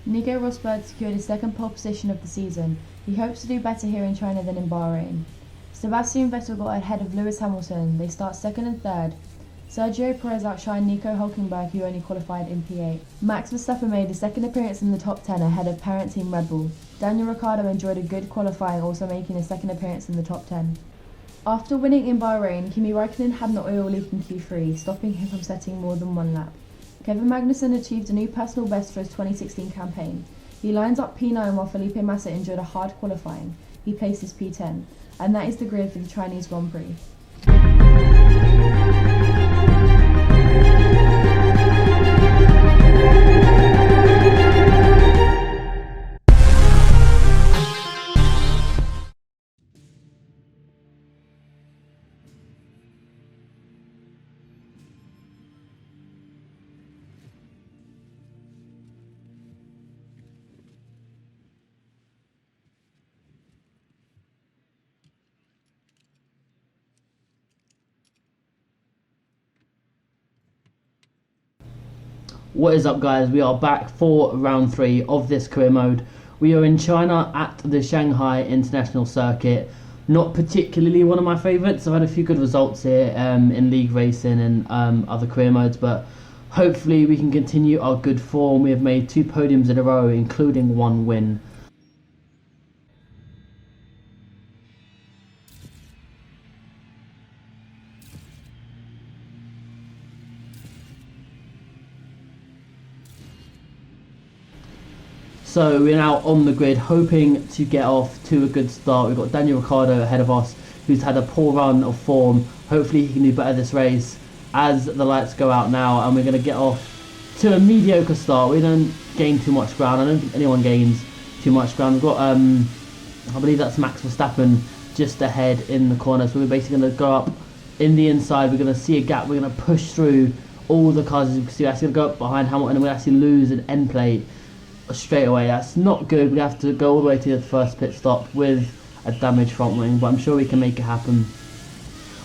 Nico Rosberg secured his second pole position of the season. He hopes to do better here in China than in Bahrain. Sebastian Vettel got ahead of Lewis Hamilton. They start second and third. Sergio Perez outshined Nico Hülkenberg, who only qualified in P8. Max Verstappen made his second appearance in the top 10 ahead of parent team Red Bull. Daniel Ricciardo enjoyed a good qualifying, also making his second appearance in the top 10. After winning in Bahrain, Kimi Räikkönen had an oil leak in Q3, stopping him from setting more than one lap. Kevin Magnussen achieved a new personal best for his 2016 campaign. He lines up P9 while Felipe Massa enjoyed a hard qualifying. He places P10. And that is the grid for the Chinese Grand Prix. What is up, guys? We are back for round 3 of this career mode. We are in China at the Shanghai International Circuit. Not particularly one of my favourites. I've had a few good results here in league racing and other career modes, but hopefully we can continue our good form. We have made 2 podiums in a row, including 1 win. So we're now on the grid, hoping to get off to a good start. We've got Daniel Ricciardo ahead of us, who's had a poor run of form. Hopefully he can do better this race as the lights go out now, and we're going to get off to a mediocre start. We don't gain too much ground. I don't think anyone gains too much ground. We've got, I believe that's Max Verstappen just ahead in the corner. So we're basically going to go up in the inside. We're going to see a gap. We're going to push through all the cars. As you can see, we're actually going to go up behind Hamilton, and we're actually lose an end plate straight away. That's not good. We have to go all the way to the first pit stop with a damaged front wing, but I'm sure we can make it happen.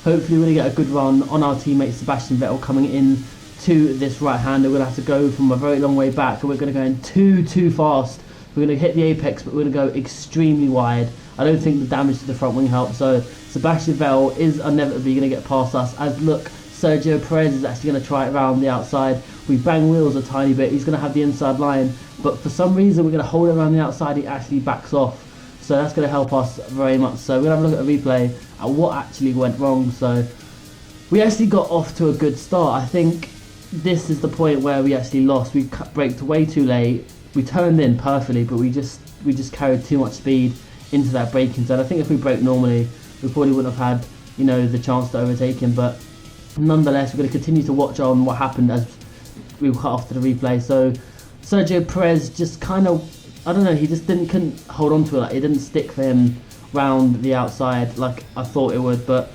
Hopefully we're going to get a good run on our teammate Sebastian Vettel coming in to this right hander. We're going to have to go from a very long way back, and we're going to go in too fast. We're going to hit the apex, but we're going to go extremely wide. I don't think the damage to the front wing helps, so Sebastian Vettel is inevitably going to get past us. As look, Sergio Perez is actually going to try it around the outside. We bang wheels a tiny bit. He's going to have the inside line, but for some reason we're going to hold it around the outside. He actually backs off, so that's going to help us very much. So we're going to have a look at a replay at what actually went wrong. So we actually got off to a good start. I think this is the point where we actually lost. We braked way too late. We turned in perfectly, but we just carried too much speed into that braking zone. I think if we braked normally, we probably wouldn't have had, you know, the chance to overtake him. But nonetheless, we're going to continue to watch on what happened as we cut off to the replay. So Sergio Perez just kind of, I don't know, he just couldn't hold on to it. Like, it didn't stick for him round the outside like I thought it would. But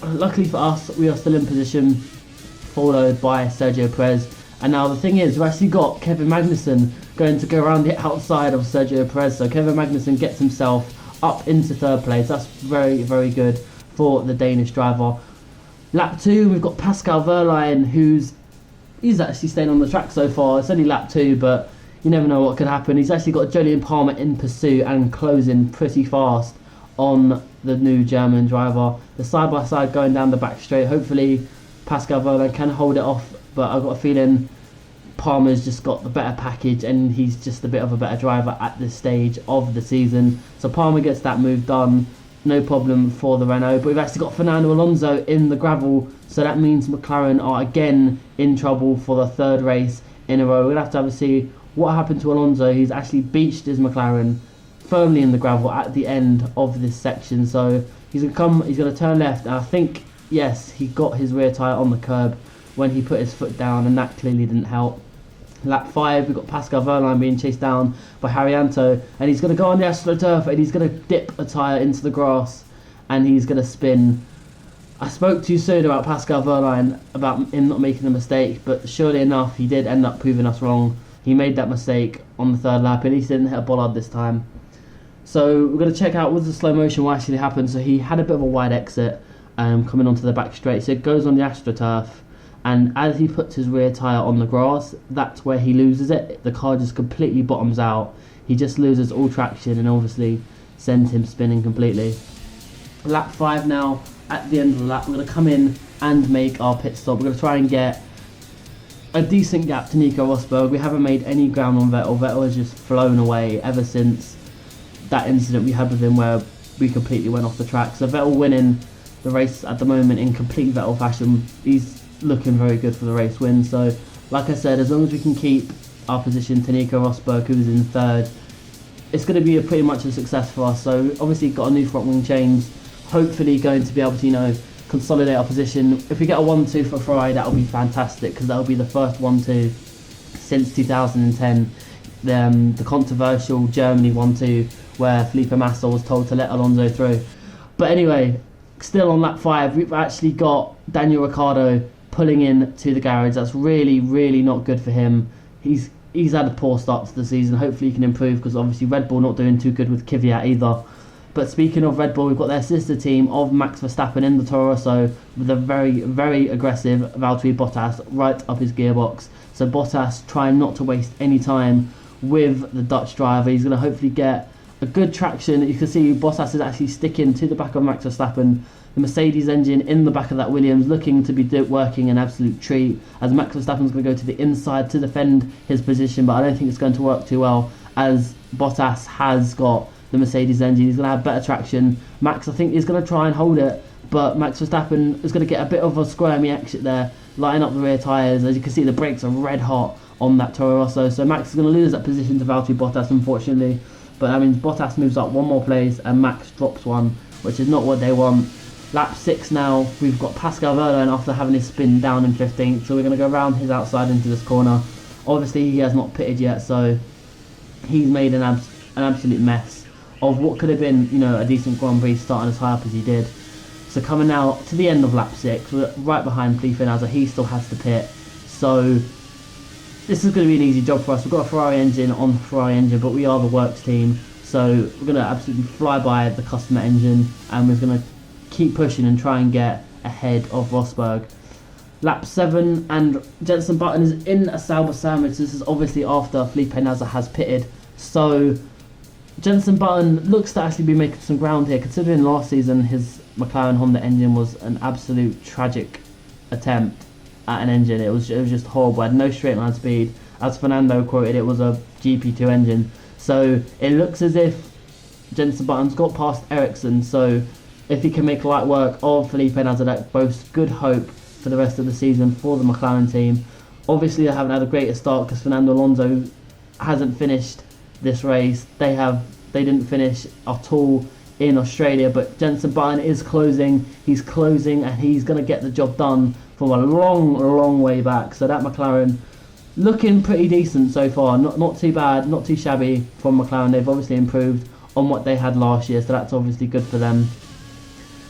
luckily for us, we are still in position, followed by Sergio Perez. And now the thing is, we've actually got Kevin Magnussen going to go around the outside of Sergio Perez. So Kevin Magnussen gets himself up into 3rd place. That's very, very good for the Danish driver. Lap 2, we've got Pascal Wehrlein, he's actually staying on the track so far. It's only lap 2, but you never know what could happen. He's actually got Jolyon Palmer in pursuit and closing pretty fast on the new German driver. The side-by-side going down the back straight. Hopefully Pascal Wehrlein can hold it off, but I've got a feeling Palmer's just got the better package, and he's just a bit of a better driver at this stage of the season. So Palmer gets that move done, no problem for the Renault. But we've actually got Fernando Alonso in the gravel, so that means McLaren are again in trouble for the 3rd race in a row. We're going to have to see what happened to Alonso. He's actually beached his McLaren firmly in the gravel at the end of this section. So he's going to turn left, and I think, yes, he got his rear tyre on the curb when he put his foot down, and that clearly didn't help. Lap 5, we've got Pascal Wehrlein being chased down by Haryanto, and he's going to go on the AstroTurf, and he's going to dip a tyre into the grass, and he's going to spin. I spoke too soon about Pascal Wehrlein, about him not making a mistake, but surely enough, he did end up proving us wrong. He made that mistake on the 3rd lap, at least he didn't hit a bollard this time. So we're going to check out with the slow motion what actually happened. So he had a bit of a wide exit coming onto the back straight, so it goes on the AstroTurf, and as he puts his rear tyre on the grass, that's where he loses it. The car just completely bottoms out. He just loses all traction and obviously sends him spinning completely. Lap 5 now. At the end of the lap, we're going to come in and make our pit stop. We're going to try and get a decent gap to Nico Rosberg. We haven't made any ground on Vettel. Vettel has just flown away ever since that incident we had with him where we completely went off the track. So Vettel winning the race at the moment in complete Vettel fashion. He's looking very good for the race win. So like I said, as long as we can keep our position to Nico Rosberg, who's in third, it's going to be pretty much a success for us. So obviously got a new front wing change, hopefully going to be able to consolidate our position. If we get a 1-2 for Ferrari, that'll be fantastic, because that'll be the first 1-2 since 2010, the controversial Germany 1-2 where Felipe Massa was told to let Alonso through. But anyway, still on lap 5, we've actually got Daniel Ricciardo pulling in to the garage. That's really, really not good for him. He's had a poor start to the season. Hopefully he can improve, because obviously Red Bull not doing too good with Kvyat either. But speaking of Red Bull, we've got their sister team of Max Verstappen in the Toro Rosso with a very, very aggressive Valtteri Bottas right up his gearbox. So Bottas trying not to waste any time with the Dutch driver. He's going to hopefully get a good traction. You can see Bottas is actually sticking to the back of Max Verstappen. The Mercedes engine in the back of that Williams looking to be working an absolute treat, as Max Verstappen's going to go to the inside to defend his position, but I don't think it's going to work too well, as Bottas has got the Mercedes engine. He's going to have better traction. Max, I think, is going to try and hold it, but Max Verstappen is going to get a bit of a squirmy exit there, lighting up the rear tyres. As you can see, the brakes are red hot on that Toro Rosso, so Max is going to lose that position to Valtteri Bottas, unfortunately. But that means Bottas moves up one more place and Max drops one, which is not what they want. Lap 6 now, we've got Pascal Wehrlein after having his spin down in 15th, so we're going to go around his outside into this corner. Obviously he has not pitted yet, so he's made an absolute mess of what could have been, a decent Grand Prix, starting as high up as he did. So coming now to the end of lap 6, we're right behind Felipe Nasr. He still has to pit, so this is going to be an easy job for us. We've got a Ferrari engine on the Ferrari engine, but we are the works team, so we're going to absolutely fly by the customer engine, and we're going to keep pushing and try and get ahead of Rosberg. Lap 7, and Jenson Button is in a Sauber sandwich. This is obviously after Felipe Nasr has pitted, so Jenson Button looks to actually be making some ground here, considering last season his McLaren Honda engine was an absolute tragic attempt at an engine. It was just horrible. It had no straight line speed. As Fernando quoted, it was a GP2 engine. So it looks as if Jenson Button's got past Ericsson, so if he can make light work of Felipe Nasr, that boasts good hope for the rest of the season for the McLaren team. Obviously they haven't had a greater start, because Fernando Alonso hasn't finished this race. They didn't finish at all in Australia, but Jenson Button is closing. He's closing, and he's going to get the job done from a long, long way back. So that McLaren looking pretty decent so far. Not too bad, not too shabby from McLaren. They've obviously improved on what they had last year, so that's obviously good for them.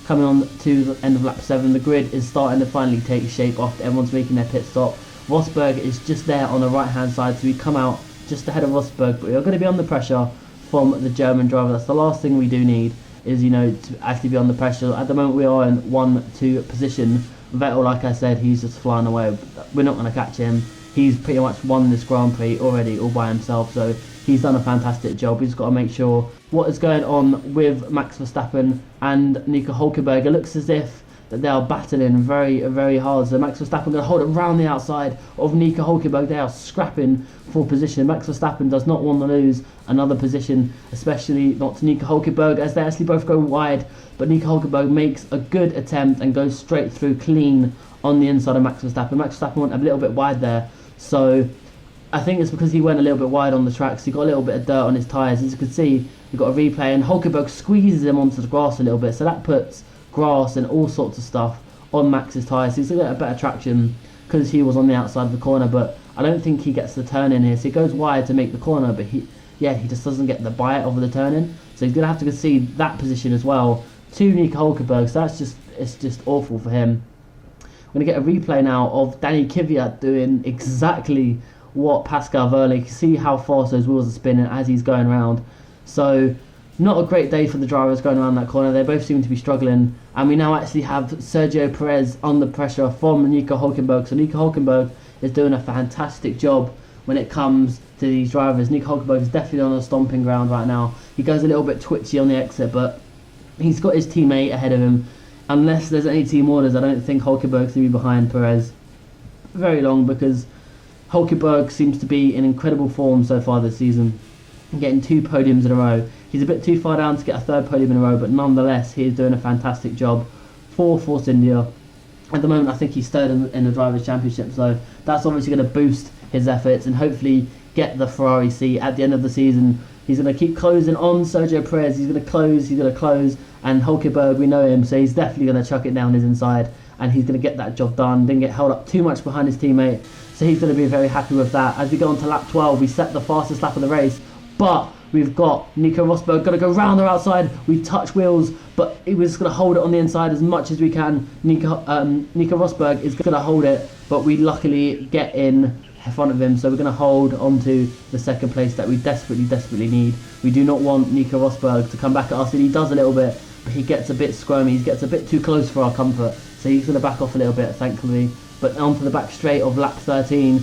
Coming on to the end of lap 7, the grid is starting to finally take shape after everyone's making their pit stop. Rosberg is just there on the right hand side, so we come out just ahead of Rosberg, but we're going to be under pressure from the German driver. That's the last thing we do need, is to actually be under pressure. At the moment we are in 1-2 position. Vettel, like I said, he's just flying away. We're not going to catch him. He's pretty much won this Grand Prix already all by himself, so he's done a fantastic job. He's got to make sure what is going on with Max Verstappen and Nico Hülkenberg. It looks as if that they are battling very, very hard. So Max Verstappen going to hold it round the outside of Nico Hülkenberg. They are scrapping for position. Max Verstappen does not want to lose another position, especially not to Nico Hülkenberg, as they actually both go wide. But Nico Hülkenberg makes a good attempt and goes straight through clean on the inside of Max Verstappen. Max Verstappen went a little bit wide there, so I think it's because he went a little bit wide on the track, so he got a little bit of dirt on his tyres. As you can see, you've got a replay, and Hülkenberg squeezes him onto the grass a little bit, so that puts grass and all sorts of stuff on Max's tyres. He's going to get a better traction because he was on the outside of the corner, but I don't think he gets the turn in here. So he goes wide to make the corner, but he just doesn't get the bite of the turn in. So he's going to have to concede that position as well to Nico Hülkenberg, so it's just awful for him. We're going to get a replay now of Danny Kvyat doing exactly what Pascal Wehrlein. You can see how fast those wheels are spinning as he's going around. So not a great day for the drivers going around that corner. They both seem to be struggling, and we now actually have Sergio Perez under pressure from Nico Hülkenberg. So Nico Hülkenberg is doing a fantastic job when it comes to these drivers. Nico Hülkenberg is definitely on a stomping ground right now. He goes a little bit twitchy on the exit, but he's got his teammate ahead of him. Unless there's any team orders, I don't think Hülkenberg's going to be behind Perez very long, because Hülkenberg seems to be in incredible form so far this season, getting 2 podiums in a row. He's a bit too far down to get a 3rd podium in a row, but nonetheless, he is doing a fantastic job for Force India. At the moment, I think he's 3rd in the Drivers' Championship, so that's obviously going to boost his efforts and hopefully get the Ferrari seat at the end of the season. He's going to keep closing on Sergio Perez. He's going to close, and Hülkenberg, we know him, so he's definitely going to chuck it down his inside, and he's going to get that job done. Didn't get held up too much behind his teammate, so he's going to be very happy with that. As we go on to lap 12, we set the fastest lap of the race, but we've got Nico Rosberg going to go round the outside. We touch wheels, but he was going to hold it on the inside as much as we can. Nico Rosberg is going to hold it, but we luckily get in front of him, so we're going to hold on to the 2nd place that we desperately need. We do not want Nico Rosberg to come back at us, and he does a little bit, but he gets a bit squirmy. He gets a bit too close for our comfort, so he's going to back off a little bit, thankfully. But onto the back straight of lap 13,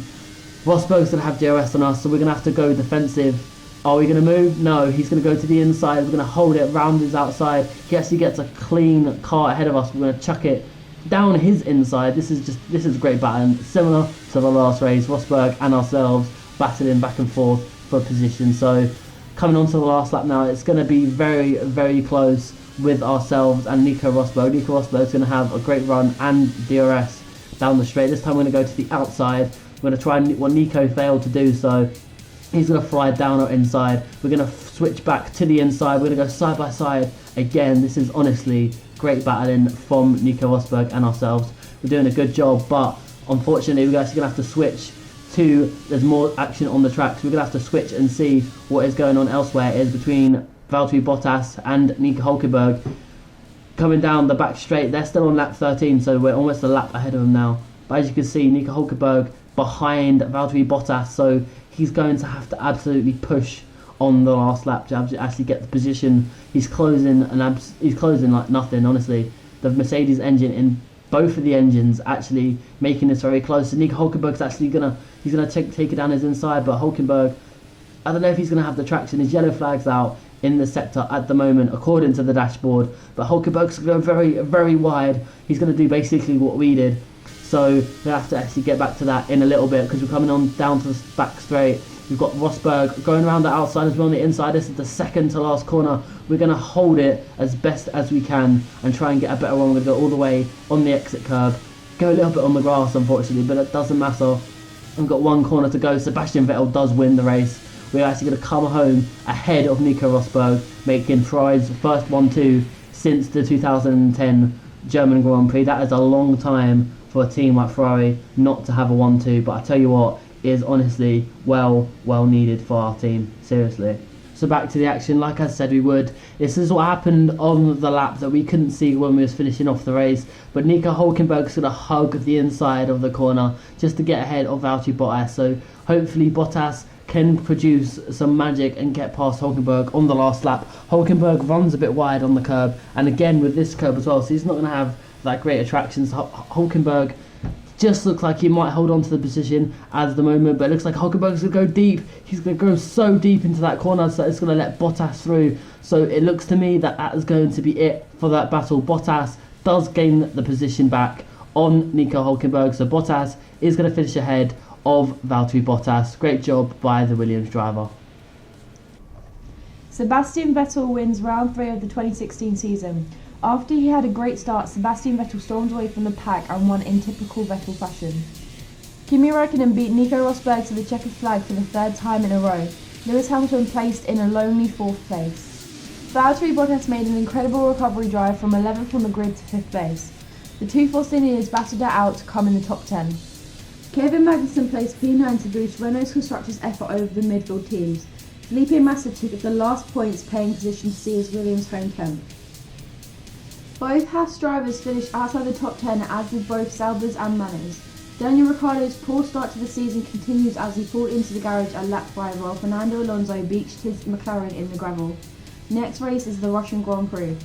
Rosberg's going to have DRS on us, so we're going to have to go defensive. Are we going to move? No, he's going to go to the inside. We're going to hold it round his outside. He actually gets a clean car ahead of us. We're going to chuck it down his inside. This is a great battle, similar to the last race. Rosberg and ourselves battling back and forth for position. So coming on to the last lap now, it's going to be very, very close with ourselves and Nico Rosberg. Nico Rosberg is going to have a great run and DRS down the straight. This time we're going to go to the outside. We're going to try what Nico failed to do, so he's going to fly down or inside. We're going to switch back to the inside. We're going to go side by side. Again, this is honestly great battling from Nico Rosberg and ourselves. We're doing a good job, but unfortunately we're actually going to have to switch to, there's more action on the track, so we're going to have to switch and see what is going on elsewhere. It is between Valtteri Bottas and Nico Hülkenberg. Coming down the back straight, they're still on lap 13, so we're almost a lap ahead of them now. But as you can see, Nico Hülkenberg behind Valtteri Bottas, so he's going to have to absolutely push on the last lap to actually get the position. He's closing like nothing, honestly. The Mercedes engine in both of the engines actually making this very close. So Nico Hülkenberg's actually gonna take it down his inside, but Hülkenberg, I don't know if he's gonna have the traction. His yellow flag's out in the sector at the moment, according to the dashboard. But Hülkenberg's going very, very wide. He's gonna do basically what we did. So we'll have to actually get back to that in a little bit, because we're coming on down to the back straight. We've got Rosberg going around the outside as well on the inside. This is the 2nd to last corner. We're going to hold it as best as we can and try and get a better run. We're going to go all the way on the exit curb. Go a little bit on the grass, unfortunately, but it doesn't matter. We've got 1 corner to go. Sebastian Vettel does win the race. We're actually going to come home ahead of Nico Rosberg, making Ferrari's first 1-2 since the 2010 German Grand Prix. That is a long time for a team like Ferrari not to have a 1-2, but I tell you what, is honestly well needed for our team, seriously. So back to the action, like I said we would. This is what happened on the lap that we couldn't see when we was finishing off the race, but Nico Hülkenberg's going to hug the inside of the corner just to get ahead of Valtteri Bottas. So hopefully Bottas can produce some magic and get past Hülkenberg on the last lap. Hülkenberg runs a bit wide on the curb, and again with this curb as well, so he's not going to have that great attraction. So Hülkenberg just looks like he might hold on to the position at the moment, but it looks like Hülkenberg's going to go deep. He's going to go so deep into that corner, so it's going to let Bottas through. So it looks to me that that is going to be it for that battle. Bottas does gain the position back on Nico Hülkenberg, so Bottas is going to finish ahead of Valtteri Bottas. Great job by the Williams driver. Sebastian Vettel wins round 3 of the 2016 season. After he had a great start, Sebastian Vettel stormed away from the pack and won in typical Vettel fashion. Kimi Räikkönen beat Nico Rosberg to the checkered flag for the 3rd time in a row. Lewis Hamilton placed in a lonely 4th place. Valtteri Bottas made an incredible recovery drive from 11th on the grid to 5th place. The 2 Force Indians battled it out to come in the top 10. Kevin Magnussen placed P9 to boost Renault's constructors' effort over the midfield teams. Felipe Massa took the last points paying position to see as Williams' home camp. Both Haas drivers finished outside the top 10, as did both Sauber's and Manners. Daniel Ricciardo's poor start to the season continues as he pulled into the garage at lap 5 while Fernando Alonso beached his McLaren in the gravel. Next race is the Russian Grand Prix.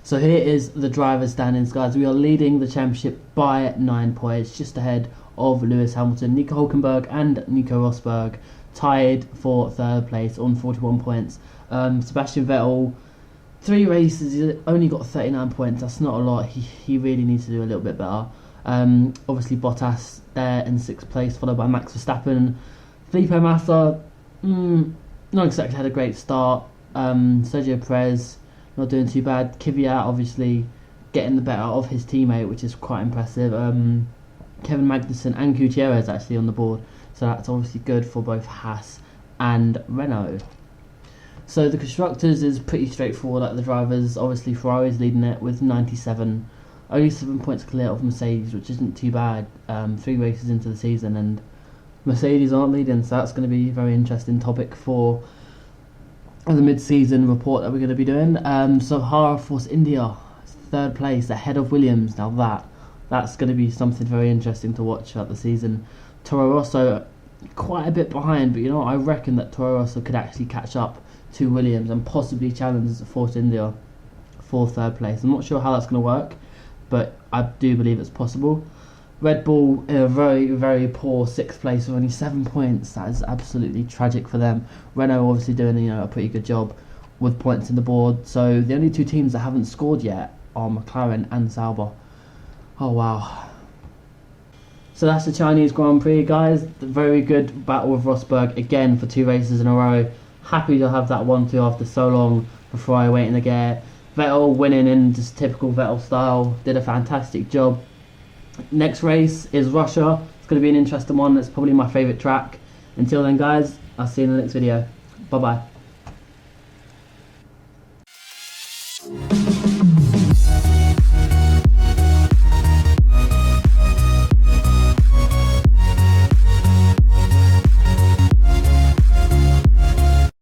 So here is the driver's standings, guys. We are leading the championship by 9 points, just ahead of Lewis Hamilton. Nico Hulkenberg and Nico Rosberg tied for third place on 41 points. Sebastian Vettel, 3 races, he's only got 39 points. That's not a lot. He really needs to do a little bit better. Obviously Bottas there in 6th place, followed by Max Verstappen. Felipe Massa, not exactly had a great start. Sergio Perez, not doing too bad. Kvyat obviously getting the better of his teammate, which is quite impressive. Kevin Magnussen and Gutierrez actually on the board, so that's obviously good for both Haas and Renault. So the constructors is pretty straightforward like the drivers. Obviously Ferrari's leading it with 97, only 7 points clear of Mercedes, which isn't too bad. 3 races into the season and Mercedes aren't leading, so that's going to be a very interesting topic for the mid-season report that we're going to be doing. So Sahara Force India, 3rd place ahead of Williams. Now that's going to be something very interesting to watch throughout the season. Toro Rosso quite a bit behind, but I reckon that Toro Rosso could actually catch up to Williams and possibly challenge Force India for 3rd place. I'm not sure how that's going to work, but I do believe it's possible. Red Bull in a very, very poor 6th place with only 7 points. That is absolutely tragic for them. Renault obviously doing a pretty good job with points in the board. So the only 2 teams that haven't scored yet are McLaren and Sauber. Oh wow. So that's the Chinese Grand Prix, guys. The very good battle with Rosberg again for 2 races in a row. Happy to have that 1-2 after so long for Ferrari waiting to get. Vettel winning in just typical Vettel style. Did a fantastic job. Next race is Russia. It's going to be an interesting one. It's probably my favourite track. Until then, guys, I'll see you in the next video. Bye bye.